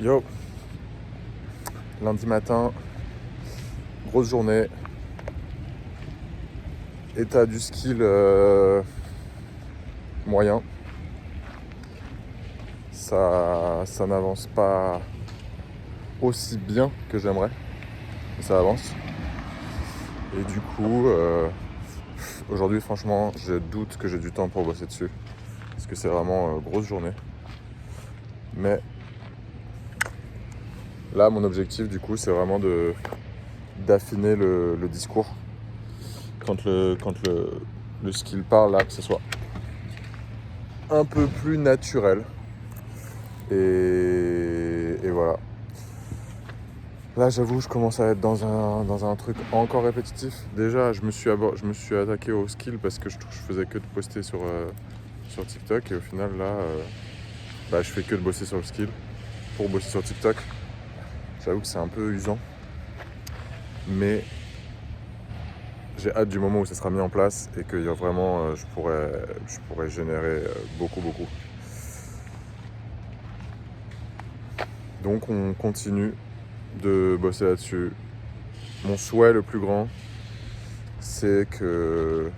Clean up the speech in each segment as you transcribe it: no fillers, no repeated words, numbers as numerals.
Yo, lundi matin, grosse journée, état du skill moyen, ça n'avance pas aussi bien que j'aimerais, mais ça avance. Et du coup, aujourd'hui franchement, je doute que j'ai du temps pour bosser dessus, parce que c'est vraiment grosse journée. Mais là, mon objectif du coup, c'est vraiment d'affiner le discours. Quand le skill parle, là, que ce soit un peu plus naturel. Et voilà. Là, j'avoue, je commence à être dans un truc encore répétitif. Déjà, je me suis attaqué au skill parce que je faisais que de poster sur TikTok. Et au final, là, je fais que de bosser sur le skill pour bosser sur TikTok. J'avoue que c'est un peu usant. Mais j'ai hâte du moment où ça sera mis en place et que vraiment, je pourrais générer beaucoup. Donc, on continue de bosser là-dessus. Mon souhait le plus grand, c'est que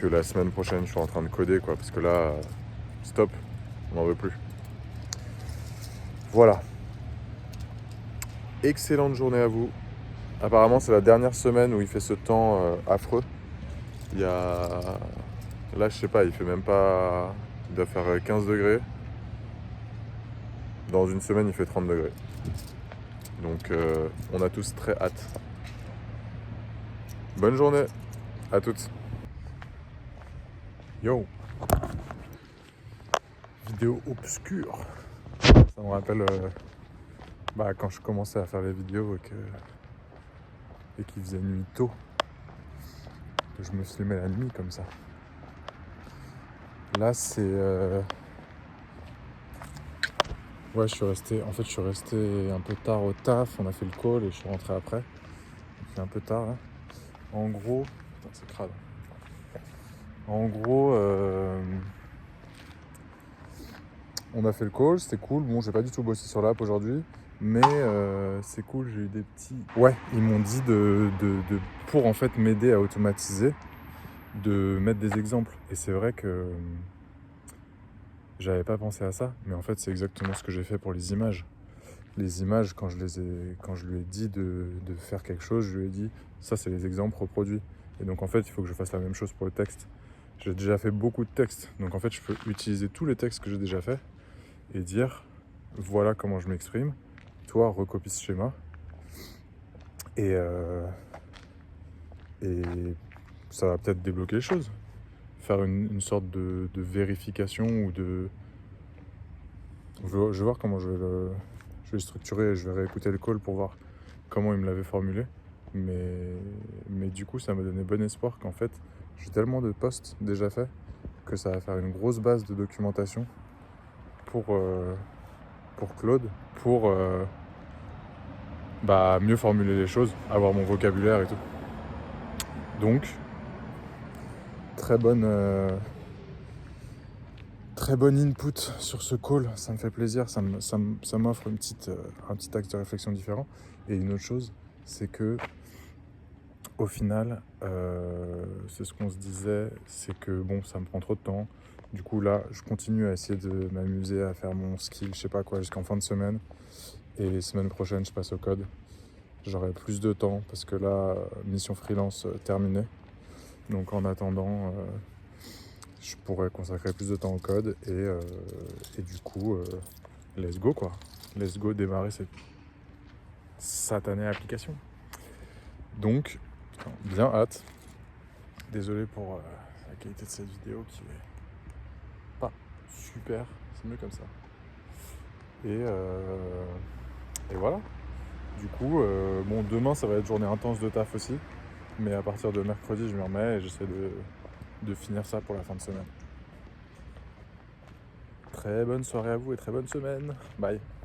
la semaine prochaine, je suis en train de coder, quoi, parce que là, stop, on n'en veut plus. Voilà. Excellente journée à vous. Apparemment, c'est la dernière semaine où il fait ce temps affreux. Il y a... Là, je sais pas, il fait même pas... Il doit faire 15 degrés. Dans une semaine, il fait 30 degrés. Donc, on a tous très hâte. Bonne journée à toutes. Yo. Vidéo obscure. Ça me rappelle quand je commençais à faire les vidéos et qu'il faisait nuit tôt. Que je me filmais la nuit comme ça. Là, c'est... Ouais, je suis resté un peu tard au taf. On a fait le call et je suis rentré après. C'est un peu tard, hein. En gros... Putain, c'est crade. En gros... On a fait le call, c'était cool. Bon, j'ai pas du tout bossé sur l'app aujourd'hui. Mais c'est cool, j'ai eu des petits... Ouais, ils m'ont dit pour en fait m'aider à automatiser, de mettre des exemples. Et c'est vrai que j'avais pas pensé à ça, mais en fait c'est exactement ce que j'ai fait pour les images. Les images, quand je lui ai dit de faire quelque chose, je lui ai dit ça c'est les exemples reproduits. Et donc en fait il faut que je fasse la même chose pour le texte. J'ai déjà fait beaucoup de textes, donc en fait je peux utiliser tous les textes que j'ai déjà fait et dire voilà comment je m'exprime. Toi recopie ce schéma et ça va peut-être débloquer les choses. Faire une sorte de vérification ou de... Je vais voir comment je vais le structurer. Je vais réécouter le call pour voir comment il me l'avait formulé. Mais du coup, ça m'a donné bon espoir qu'en fait, j'ai tellement de posts déjà faits que ça va faire une grosse base de documentation pour Claude, pour mieux formuler les choses, avoir mon vocabulaire et tout. Donc, très bonne input sur ce call, ça me fait plaisir, ça m'offre un petit axe de réflexion différent. Et une autre chose, c'est que au final, c'est ce qu'on se disait, c'est que bon, ça me prend trop de temps. Du coup là, je continue à essayer de m'amuser à faire mon skill, je sais pas quoi, jusqu'en fin de semaine. Et les semaines prochaines, je passe au code. J'aurai plus de temps parce que là, mission freelance terminée. Donc en attendant, je pourrais consacrer plus de temps au code et du coup, let's go quoi. Let's go démarrer cette satanée application. Donc, bien hâte. Désolé pour la qualité de cette vidéo qui est pas super. C'est mieux comme ça. Et voilà. Du coup, demain ça va être journée intense de taf aussi. Mais à partir de mercredi, je m'y remets et j'essaie de finir ça pour la fin de semaine. Très bonne soirée à vous et très bonne semaine. Bye.